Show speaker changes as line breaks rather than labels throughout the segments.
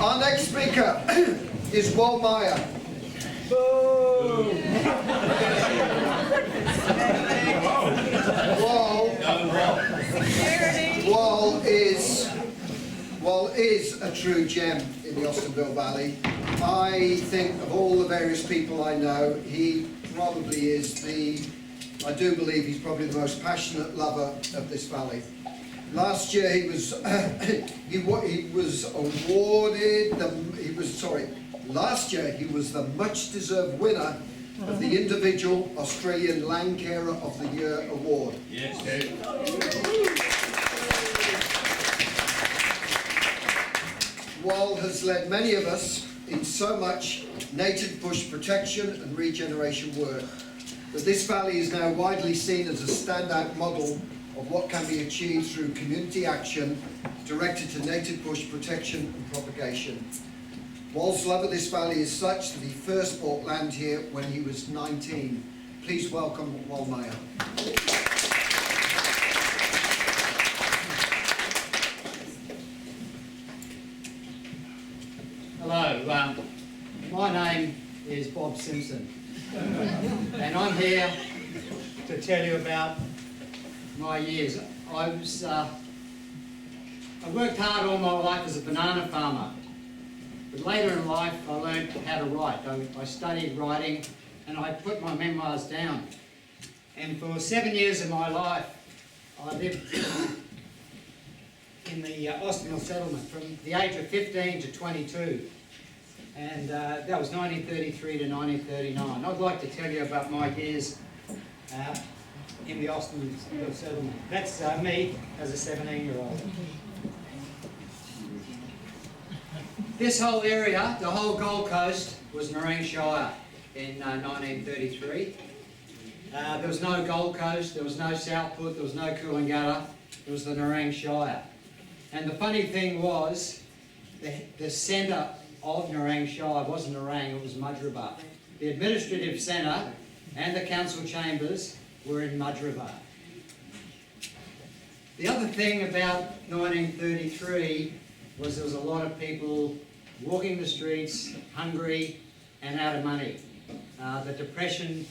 Our next speaker is Mayr. Wal is a true gem in the Austinville Valley. I think of all the various people I know, he probably is I do believe he's probably the most passionate lover of this valley. Last year last year he was the much-deserved winner of the individual Australian Land Carer of the Year award.
Yes.
Wal has led many of us in so much native bush protection and regeneration work that this valley is now widely seen as a standout model of what can be achieved through community action directed to native bush protection and propagation. Wal's love of this valley is such that he first bought land here when he was 19. Please welcome Mayr.
Hello, my name is Bob Simpson and I'm here to tell you about my years. I worked hard all my life as a banana farmer, but later in life I learned how to write. I studied writing and I put my memoirs down, and for 7 years of my life I lived in the Austinville settlement from the age of 15 to 22, and that was 1933 to 1939. I'd like to tell you about my years in the Austinville settlement. That's me as a 17-year-old. This whole area, the whole Gold Coast, was Nerang Shire in 1933. There was no Gold Coast, there was no Southport, there was no Coolangatta, it was the Nerang Shire. And the funny thing was, the centre of Nerang Shire wasn't Nerang, it was Mudgeeraba. The administrative centre and the council chambers were in Mudgeeraba. The other thing about 1933 was there was a lot of people walking the streets, hungry and out of money. The depression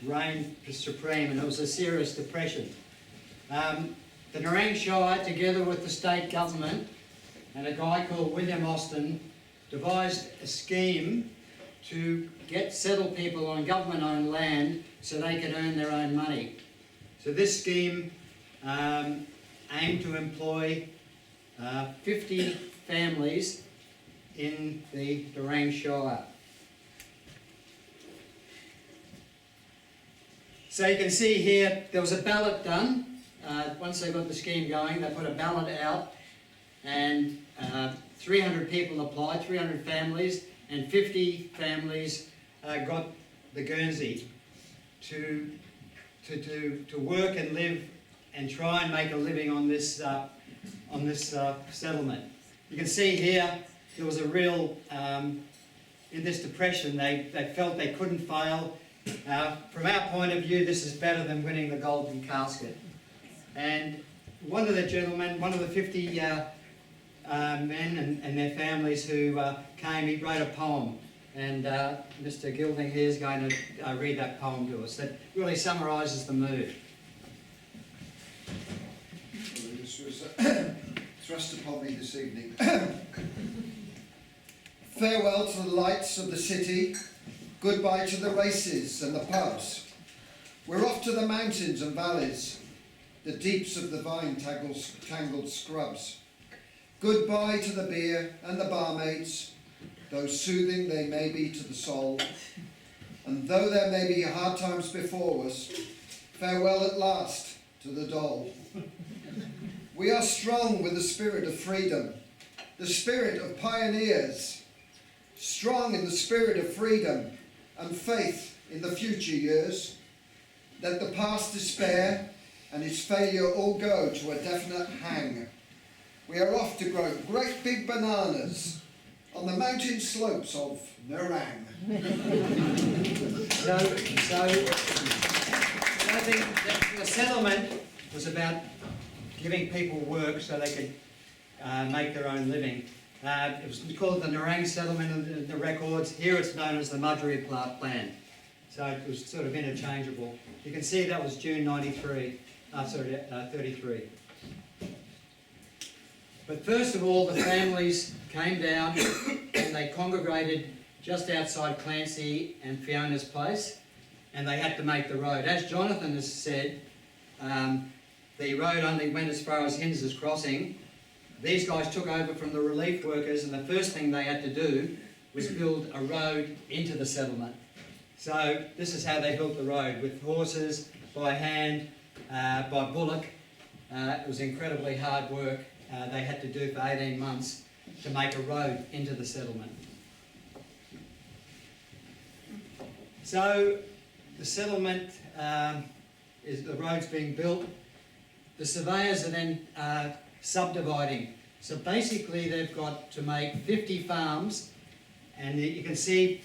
reigned supreme, and it was a serious depression. The Nerang Shire, together with the state government and a guy called William Austin, devised a scheme to settle people on government-owned land so they could earn their own money. So this scheme aimed to employ 50 families in the Nerang Shire. So you can see here, there was a ballot done. Once they got the scheme going, they put a ballot out, and 300 people applied, 300 families, and 50 families got the Guernsey to work and live and try and make a living on this settlement. You can see here there was a real in this depression they felt they couldn't fail. From our point of view, this is better than winning the golden casket. And one of the gentlemen, one of the 50 men and their families who came, he wrote a poem, and Mr. Gilding here is going to read that poem to us. That really summarises the mood.
This was thrust upon me this evening. Farewell to the lights of the city, goodbye to the races and the pubs. We're off to the mountains and valleys, the deeps of the vine-tangled scrubs. Goodbye to the beer and the barmaids, though soothing they may be to the soul. And though there may be hard times before us, farewell at last to the dole. We are strong with the spirit of freedom, the spirit of pioneers, strong in the spirit of freedom and faith in the future years. Let the past despair and its failure all go to a definite hang. We are off to grow great big bananas on the mountain slopes of Nerang.
So the settlement was about giving people work so they could make their own living. It was called the Nerang settlement in the records. Here it's known as the Mudgee plan. So it was sort of interchangeable. You can see that was June 33. But first of all, the families came down and they congregated just outside Clancy and Fiona's place, and they had to make the road. As Jonathan has said, the road only went as far as Hinds's Crossing. These guys took over from the relief workers, and the first thing they had to do was build a road into the settlement. So this is how they built the road, with horses, by hand, by bullock. It was incredibly hard work they had to do for 18 months to make a road into the settlement. So the settlement, the road's being built. The surveyors are then subdividing. So basically they've got to make 50 farms, and you can see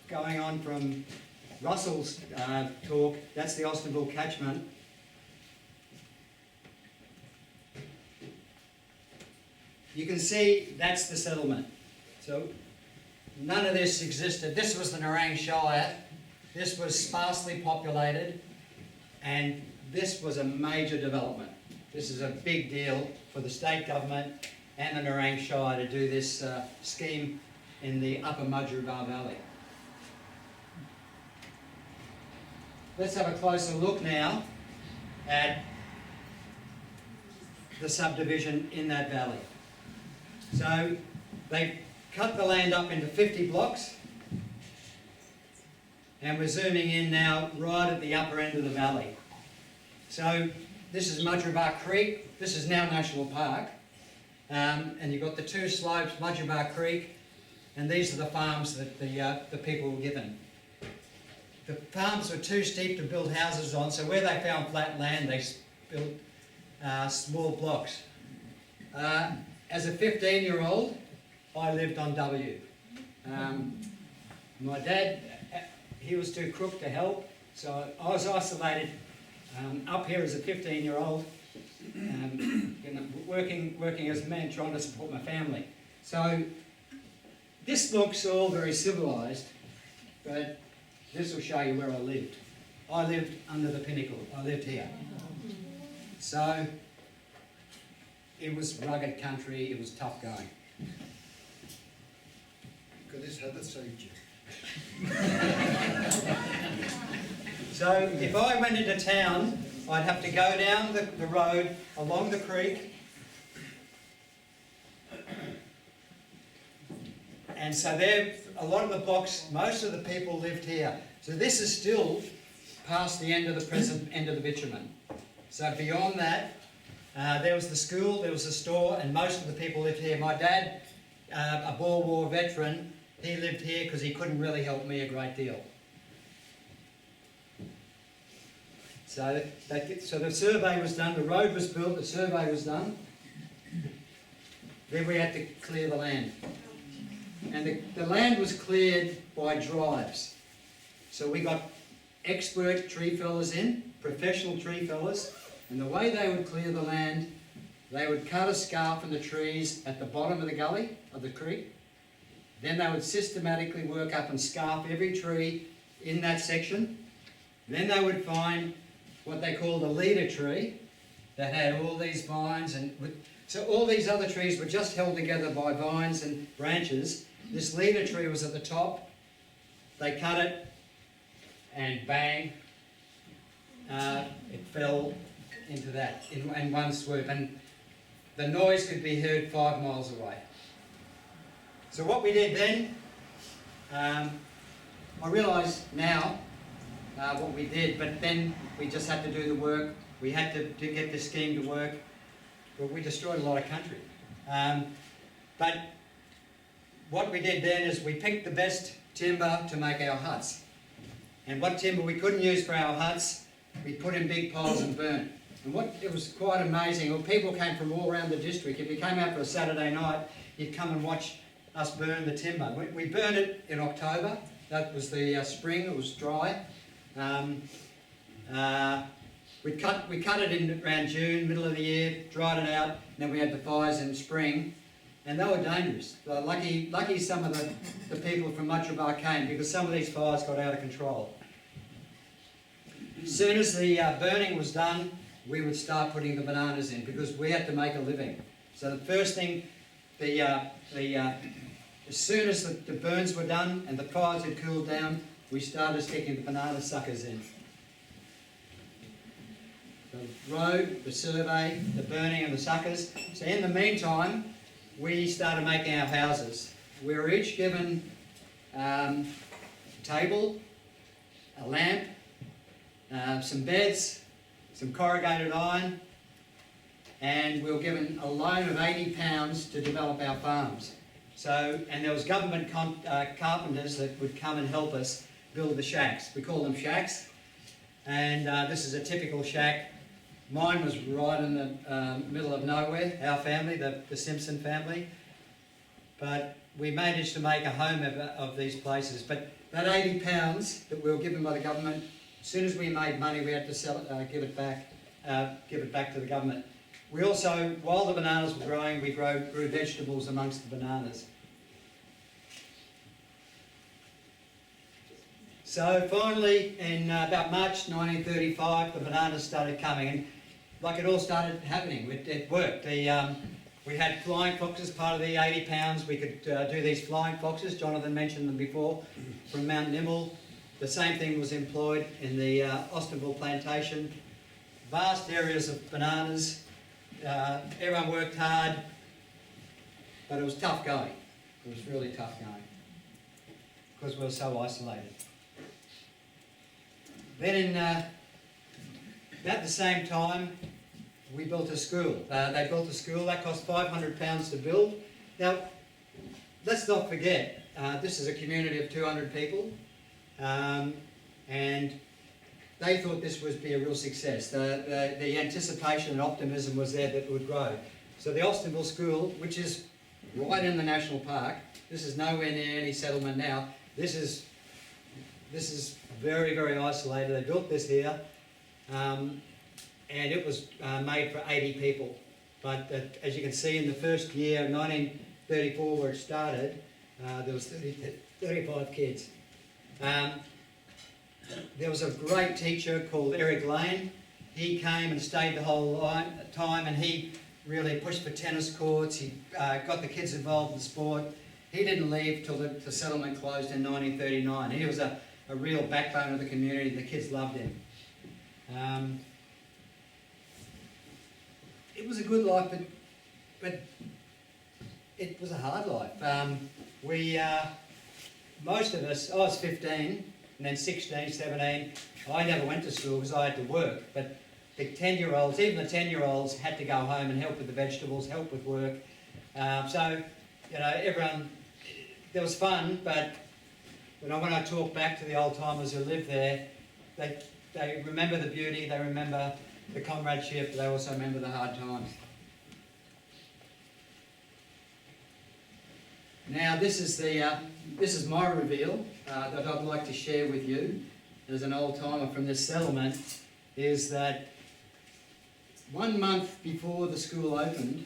going on from Russell's talk, that's the Austinville catchment. You can see that's the settlement. So none of this existed. This was the Nerang Shire. This was sparsely populated, and this was a major development. This is a big deal for the state government and the Nerang Shire to do this scheme in the upper Mudgee Valley. Let's have a closer look now at the subdivision in that valley. So they cut the land up into 50 blocks, and we're zooming in now right at the upper end of the valley. So this is Mudgee Creek. This is now National Park, and you've got the two slopes, Mudgee Creek, and these are the farms that the people were given. The farms were too steep to build houses on, so where they found flat land, they built small blocks. As a 15-year-old, I lived on W. My dad, he was too crook to help, so I was isolated up here as a 15-year-old, working as a man trying to support my family. So this looks all very civilised, but this will show you where I lived. I lived under the pinnacle. I lived here. So it was rugged country. It was tough going.
Goodness, Heather saved you.
So if I went into town, I'd have to go down the road along the creek, and so there, a lot of the blocks, most of the people lived here. So this is still past the end of the present end of the bitumen. So beyond that, there was the school, there was the store, and most of the people lived here. My dad, a Boer War veteran, he lived here because he couldn't really help me a great deal. So the survey was done, the road was built, the survey was done. Then we had to clear the land. And the land was cleared by drives. So we got expert tree fellers in, professional tree fellers, and the way they would clear the land, they would cut a scarp in the trees at the bottom of the gully of the creek. Then they would systematically work up and scarp every tree in that section. Then they would find what they called a leader tree that had all these vines, and so all these other trees were just held together by vines and branches. This leader tree was at the top. They cut it, and bang, it fell into that in one swoop, and the noise could be heard 5 miles away. So what we did then, I realise now what we did, but then we just had to do the work. We had to get the scheme to work. But we destroyed a lot of country. But what we did then is we picked the best timber to make our huts. And what timber we couldn't use for our huts, we put in big piles and burnt. And it was quite amazing. Well, people came from all around the district. If you came out for a Saturday night, you'd come and watch us burn the timber. We burned it in October. That was the spring. It was dry. We cut it in around June, middle of the year, dried it out, and then we had the fires in spring. and they were dangerous. Lucky some of the people from Mutrabar came, because some of these fires got out of control. As soon as the burning was done, we would start putting the bananas in, because we had to make a living. So the first thing, as soon as the burns were done and the fires had cooled down, we started sticking the banana suckers in. The road, the survey, the burning and the suckers. So in the meantime, we started making our houses. We were each given a table, a lamp, some beds, some corrugated iron, and we were given a loan of £80 to develop our farms. So, and there was government carpenters that would come and help us build the shacks. We call them shacks, and this is a typical shack. Mine was right in the middle of nowhere, our family, the Simpson family. But we managed to make a home of these places. But that £80 that we were given by the government, as soon as we made money, we had to sell it, give it back to the government. We also, while the bananas were growing, we grew vegetables amongst the bananas. So finally, in about March 1935, the bananas started coming, and like it all started happening. It worked. We had flying foxes, part of the £80. We could do these flying foxes. Jonathan mentioned them before, from Mount Nimmel. The same thing was employed in the Austinville plantation. Vast areas of bananas. Everyone worked hard, but it was tough going. It was really tough going, because we were so isolated. Then in about the same time, we built a school. They built a school. That cost £500 to build. Now, let's not forget, this is a community of 200 people, and they thought this would be a real success. The anticipation and optimism was there that it would grow. So the Austinville School, which is right in the national park, this is nowhere near any settlement now. This is very, very isolated. They built this here, and it was made for 80 people. But as you can see, in the first year, 1934, where it started, there was 35 kids. There was a great teacher called Eric Lane. He came and stayed the whole time, and he really pushed for tennis courts. He got the kids involved in sport. He didn't leave till the settlement closed in 1939. He was a real backbone of the community. The kids loved him. It was a good life, but it was a hard life. Most of us, I was 15, and then 16, 17, I never went to school because I had to work. But the 10-year-olds, even the 10-year-olds, had to go home and help with the vegetables, help with work. So, you know, everyone, there was fun, but when I talk back to the old-timers who lived there, they remember the beauty, they remember the comradeship, they also remember the hard times. Now, this is my reveal that I'd like to share with you as an old-timer from this settlement, is that 1 month before the school opened,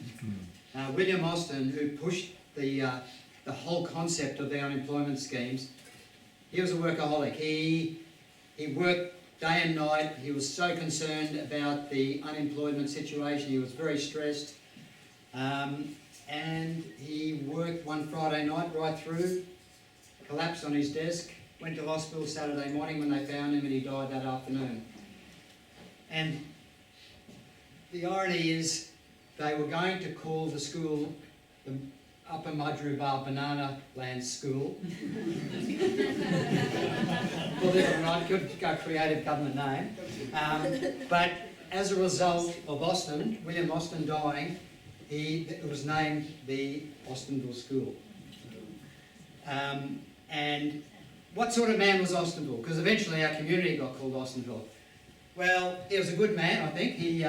William Austin, who pushed the whole concept of the unemployment schemes, he was a workaholic. He worked day and night. He was so concerned about the unemployment situation. He was very stressed. And he worked one Friday night right through, collapsed on his desk, went to hospital Saturday morning when they found him, and he died that afternoon. And the irony is, they were going to call the school the Upper Mudroobar Banana Land School. Believe it or not, good creative government name. But as a result of William Austin dying, it was named the Austinville School. And what sort of man was Austinville? Because eventually our community got called Austinville. Well, he was a good man, I think. He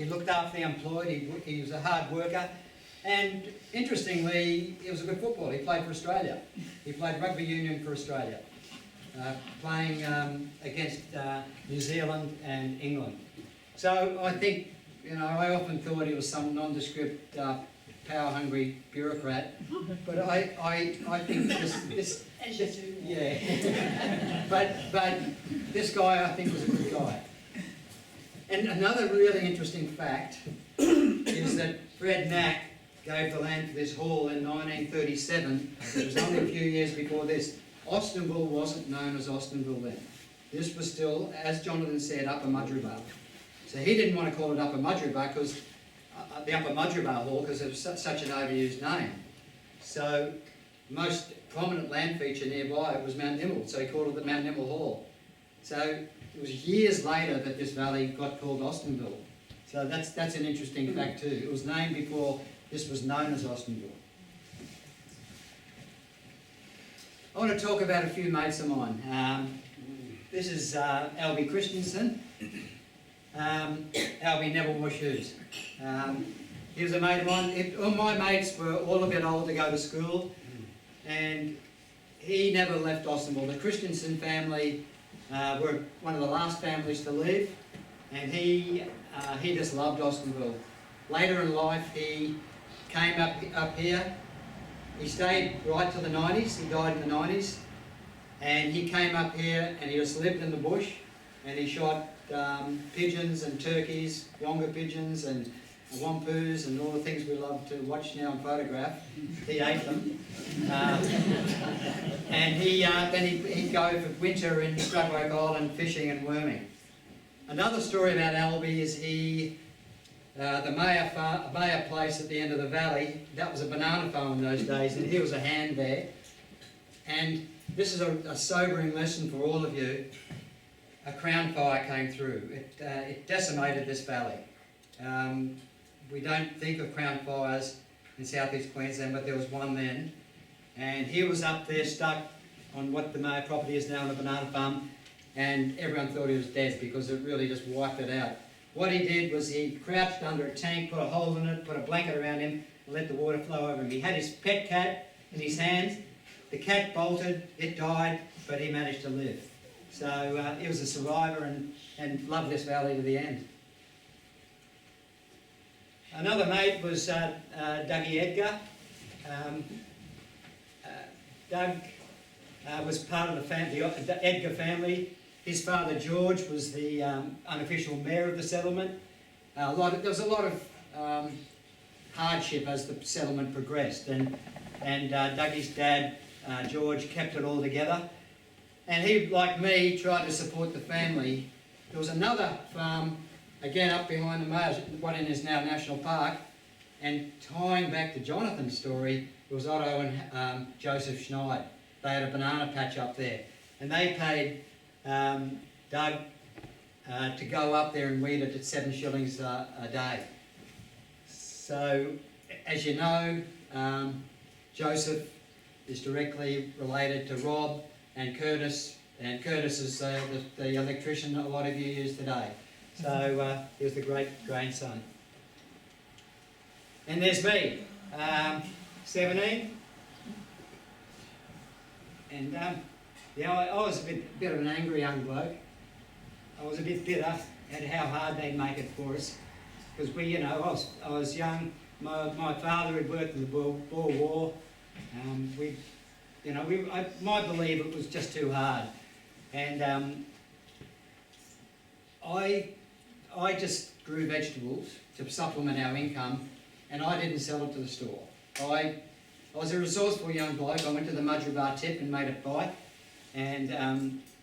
looked after the employed. He was a hard worker. And interestingly, he was a good footballer. He played for Australia. He played rugby union for Australia, playing against New Zealand and England. So I think, you know, I often thought he was some nondescript power-hungry bureaucrat, but I think this
As you do.
yeah. but this guy I think was a good guy. And another really interesting fact is that Fred Knack gave the land for this hall in 1937. It was only a few years before this. Austinville wasn't known as Austinville then. This was still, as Jonathan said, Upper Mudgeeraba. So he didn't want to call it Upper Mudgeeraba because the Upper Mudgeeraba Hall because it was such an overused name. So most prominent land feature nearby was Mount Nimmel, so he called it the Mount Nimmel Hall. So it was years later that this valley got called Austinville. So that's an interesting fact too. It was named before this was known as Austinville. I want to talk about a few mates of mine. This is Albie Christensen. Albie never wore shoes. He was a mate of mine. All my mates were all a bit old to go to school, and he never left Austinville. The Christensen family were one of the last families to leave, and he just loved Austinville. Later in life, he came up here. He stayed right to the 90s. He died in the 90s, and he came up here and he just lived in the bush, and he shot pigeons and turkeys, wonga pigeons and wampoos and all the things we love to watch now and photograph. He ate them. And he'd go for winter in Stradbroke Island fishing and worming. Another story about Albie is the Mayr place at the end of the valley, that was a banana farm in those days, and he was a hand there. And this is a sobering lesson for all of you. A crown fire came through. It decimated this valley. We don't think of crown fires in southeast Queensland, but there was one then. And he was up there stuck on what the Mayr property is now on a banana farm, and everyone thought he was dead because it really just wiped it out. What he did was he crouched under a tank, put a hole in it, put a blanket around him, and let the water flow over him. He had his pet cat in his hands. The cat bolted, it died, but he managed to live. So he was a survivor and loved this valley to the end. Another mate was Dougie Edgar. Doug was part of the Edgar family. His father George was the unofficial mayor of the settlement. There was a lot of hardship as the settlement progressed, and Dougie's dad George kept it all together. And he, like me, tried to support the family. There was another farm, again up behind the Mayrs, what is now National Park, and tying back to Jonathan's story, it was Otto and Joseph Schneid. They had a banana patch up there, and they paid Doug to go up there and weed it at 7 shillings a day. So, as you know, Joseph is directly related to Rob and Curtis is the electrician that a lot of you use today. So he was the great-grandson. And there's me, 17. And yeah, I was a bit of an angry young bloke. I was a bit bitter at how hard they'd make it for us. Because I was young. My father had worked in the Boer War. I believe it was just too hard. And I just grew vegetables to supplement our income, and I didn't sell it to the store. I was a resourceful young bloke. I went to the Mudgeeraba tip and made it bite. And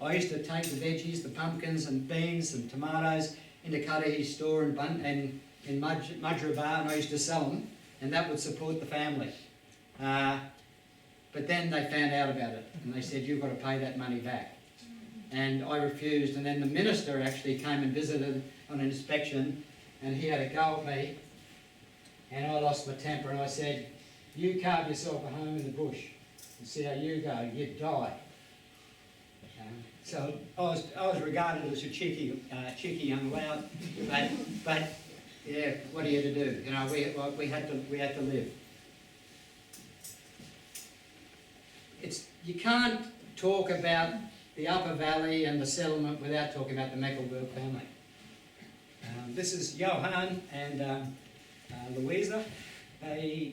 I used to take the veggies, the pumpkins and beans and tomatoes into Cudahy's store in Mudgeeraba, and I used to sell them, and that would support the family. But then they found out about it, and they said, you've got to pay that money back. And I refused, and then the minister actually came and visited on an inspection, and he had a go at me, and I lost my temper, and I said, you carve yourself a home in the bush, and see how you go, you'd die. So I was regarded as a cheeky young lout, but yeah, what are you to do? We had to live. You can't talk about the Upper Valley and the settlement without talking about the Mecklenburg family. This is Johann and Louisa. They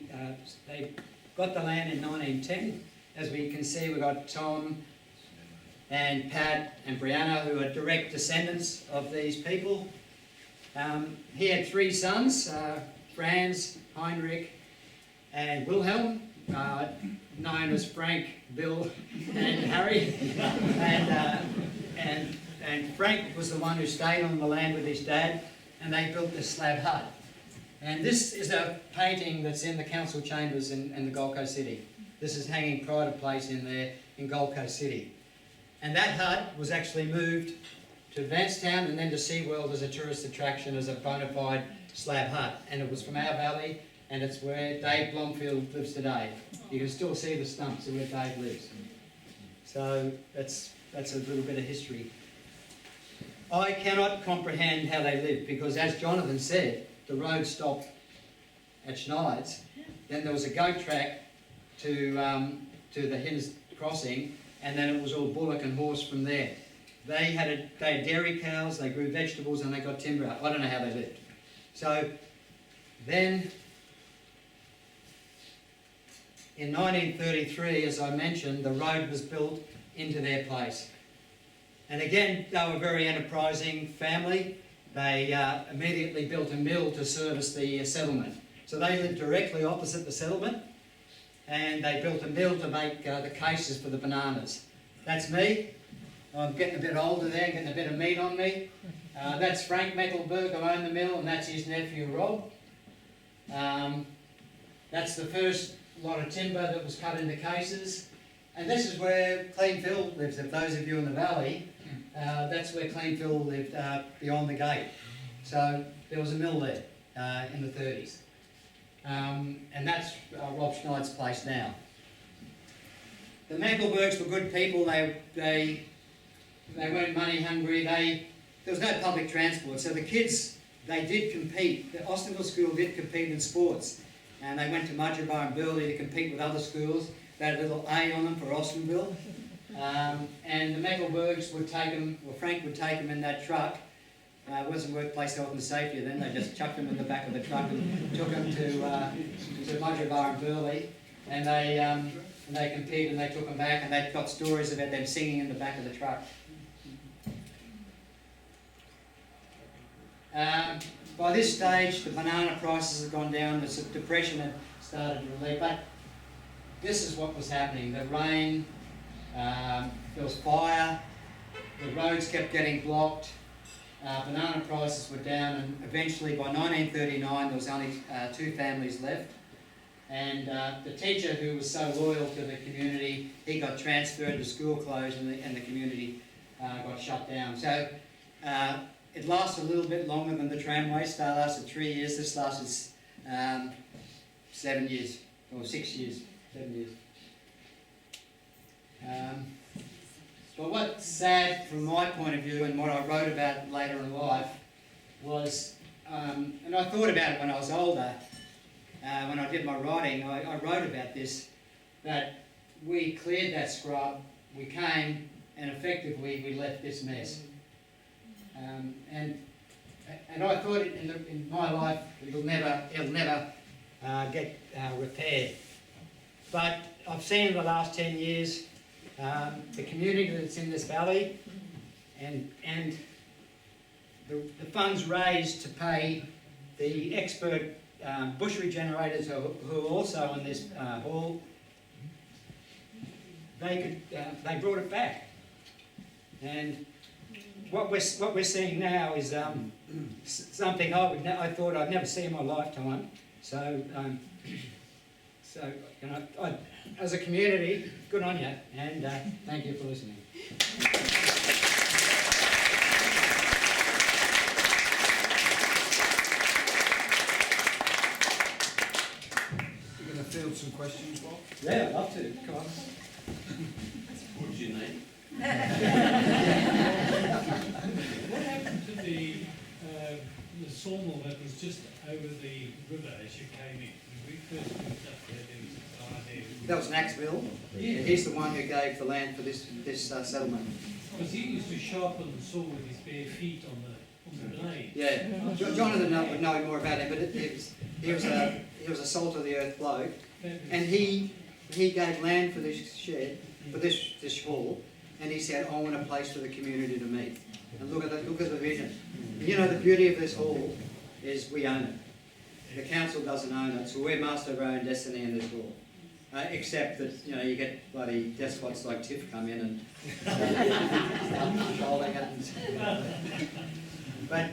got the land in 1910. As we can see, we've got Tom and Pat and Brianna, who are direct descendants of these people. He had 3 sons, Franz, Heinrich and Wilhelm, known as Frank, Bill and Harry. And Frank was the one who stayed on the land with his dad, and they built this slab hut. And this is a painting that's in the council chambers in the Gold Coast City. This is hanging pride of place in there in Gold Coast City. And that hut was actually moved to Vanstown and then to SeaWorld as a tourist attraction, as a bona fide slab hut. And it was from our valley, and it's where Dave Blomfield lives today. You can still see the stumps of where Dave lives. So that's a little bit of history. I cannot comprehend how they lived, because as Jonathan said, the road stopped at Schneid's. Then there was a goat track to the Hinners Crossing, and then it was all bullock and horse from there. They had dairy cows, they grew vegetables, and they got timber out. I don't know how they lived. So then, in 1933, as I mentioned, the road was built into their place. And again, they were a very enterprising family. They immediately built a mill to service the settlement. So they lived directly opposite the settlement, and they built a mill to make the cases for the bananas. That's me. I'm getting a bit older there, getting a bit of meat on me. That's Frank Mecklenburg, who owned the mill, and that's his nephew Rob. That's the first lot of timber that was cut into cases. And this is where Cleanfield lives. If those of you in the valley, that's where Cleanfield lived, beyond the gate. So there was a mill there in the 30s. And that's Rob Schneid's place now. The Mecklenburgs were good people. They weren't money hungry. There was no public transport, so the kids, they did compete. The Austinville school did compete in sports, and they went to Mudgeerbar and Burleigh to compete with other schools. They had a little A on them for Austinville. And the Mecklenburgs would take them, or Frank would take them in that truck. It wasn't workplace health and safety then. They just chucked them in the back of the truck and took them to Mudgeerbar and Burleigh. And they competed, and they took them back, and they've got stories about them singing in the back of the truck. By this stage, the banana prices had gone down, the depression had started to relieve, but this is what was happening. The rain, there was fire, the roads kept getting blocked, banana prices were down, and eventually by 1939 there was only 2 families left. And the teacher who was so loyal to the community, he got transferred, the school closed, and the community got shut down. So it lasted a little bit longer than the tramway. Star lasted 3 years. This lasted 7 years, or 6 years, 7 years. But what's sad from my point of view, and what I wrote about later in life, was, and I thought about it when I was older, when I did my writing, I wrote about this, that we cleared that scrub, we came, and effectively we left this mess. And I thought in my life it'll never get repaired. But I've seen in the last 10 years the community that's in this valley, and the funds raised to pay the expert bush regenerators who are also in this hall. They brought it back, and what we're seeing now is something I thought I'd never see in my lifetime. So you know, as a community, good on you, and thank you for listening.
You're going to field some questions, Bob?
Yeah, I'd love to. Come on.
What's your name? What happened to the sawmill that was just over the river as you came in? When we first moved up there, there was a guy there.
That was Maxville.
Yeah.
He's the one who gave the land for this settlement.
Because he used to sharpen the saw with his bare feet on the blade.
Yeah, Jonathan would know more about him, but he was he was a salt of the earth bloke, and he gave land for this shed, for this hall, and he said, I want a place for the community to meet. And look at the vision. You know, the beauty of this hall is we own it. The council doesn't own it, so we're master of our own destiny in this hall. Except that, you know, you get bloody despots like Tiff come in and start controlling it. But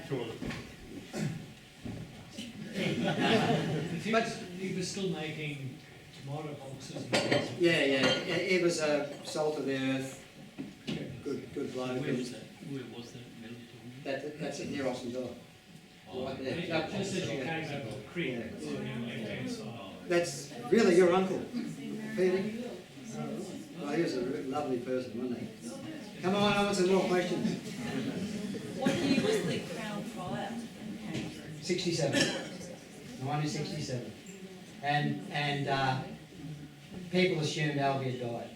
he was still making tomato boxes and things.
yeah, it was a salt of the earth, good bloke.
Where was that? Where was that?
That's near Austinville. Right there.
Just as you came over the creek, it's on your left-hand side.
That's really your uncle, Peter? Oh, he was a lovely person, wasn't he? Come on, I want some more questions.
What year was the Crown Fire?
67, 1967. And people assumed Albie had died.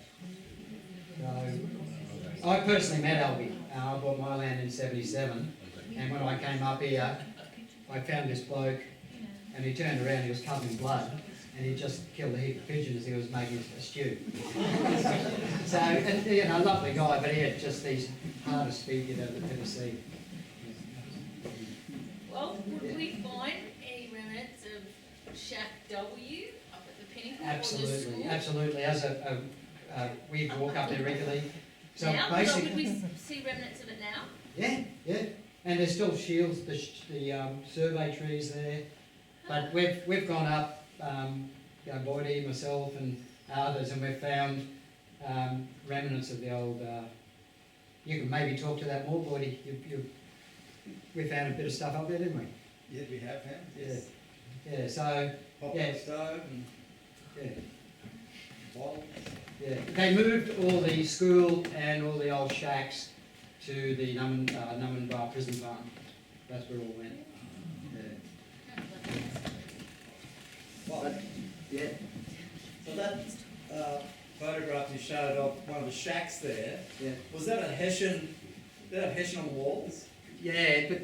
So, I personally met Albie. I bought my land in 77, and when I came up here, I found this bloke, and he turned around, he was covered in blood, and he just killed a heap of pigeons he was making a stew. So, and, you know, a lovely guy, but he had just these hardest speed you'd ever see.
Well, would we find any remnants of Shack W up at the Pinnacle or the
Absolutely,
school?
absolutely. As we walk up there regularly. So
now?
basically,
Would we see remnants of it now?
yeah. And there's still shields, the survey trees there. But we've gone up, Boydie, myself, and others, and we've found remnants of the old. You can maybe talk to that more, Boydie. We found a bit of stuff up there, didn't we?
Yeah, we have found. Yes.
Yeah. So
Hot
yeah.
stove and
yeah.
bottles.
Yeah, they moved all the school and all the old shacks to the Nimmel prison farm. That's where it all went. Yeah.
Well,
Yeah.
so that photograph you showed of one of the shacks there,
Yeah.
was that a Hessian? Did that have Hessian on the walls?
Yeah, but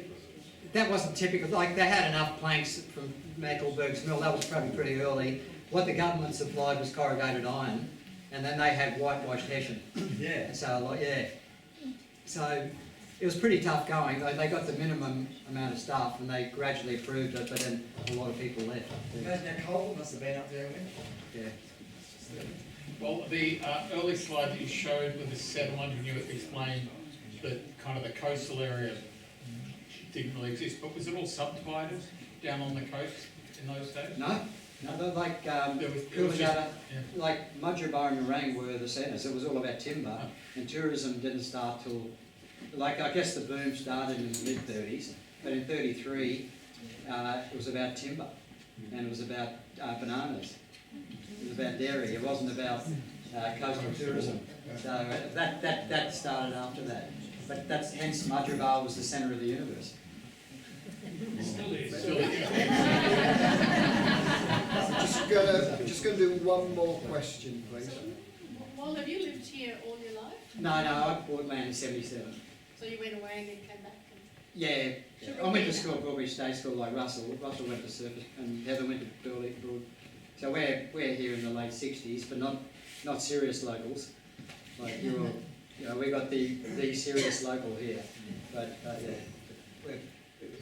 that wasn't typical. Like, they had enough planks from Mecklenburg's mill. That was probably pretty early. What the government supplied was corrugated iron, and then they had whitewashed Hessian.
Yeah.
So, like, yeah. So it was pretty tough going. They got the minimum amount of staff, and they gradually improved it, but then a lot of people left.
Imagine how cold it must have been up there.
Yeah.
Well, the early slide that you showed with the settlement, and you explained that kind of the coastal area didn't really exist, but was it all subdivided down on the coast in those days?
No, but like
It was
Coolangatta,
yeah.
like Mudgeeraba and Narang were the centres. It was all about timber, and tourism didn't start till, like, I guess the boom started in the mid-30s, but in 33 it was about timber, and it was about bananas. It was about dairy. It wasn't about coastal tourism. So that started after that. But that's hence Mudgeeraba was the centre of the universe.
Still is.
Just gonna do one more question, please.
Well, have you lived here all your life?
No, I bought land in 77.
So you went away and then came back?
Yeah, I went to school at Broadbeach State School like Russell. Russell went to Surface and Heather went to Broad. So we're here in the late 60s, but not serious locals. Like we got the serious local here. But yeah,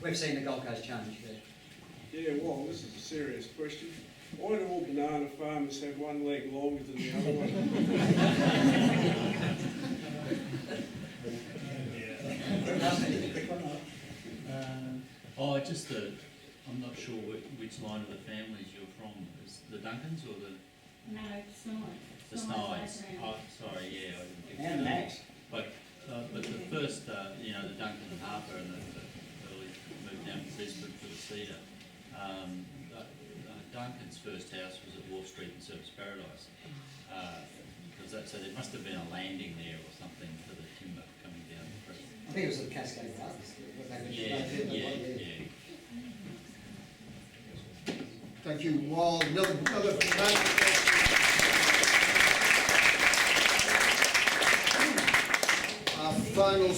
we've seen the Gold Coast change.
Yeah, well, this is a serious question. Why do all banana farmers have one leg longer than the other one?
I'm not sure which line of the families you're from. Is the Duncans or the
No, it's not.
the Snides? Oh, sorry, yeah.
And Max.
But the first, the Duncan and Harper and the early moved down to Brisbane for the Cedar. Duncan's first house was at Wharf Street in Surfers Paradise. So there must have been a landing there or something for the timber coming down the creek.
I think it was at the Cascade Gardens.
Yeah.
Thank you, Wal. Another Our final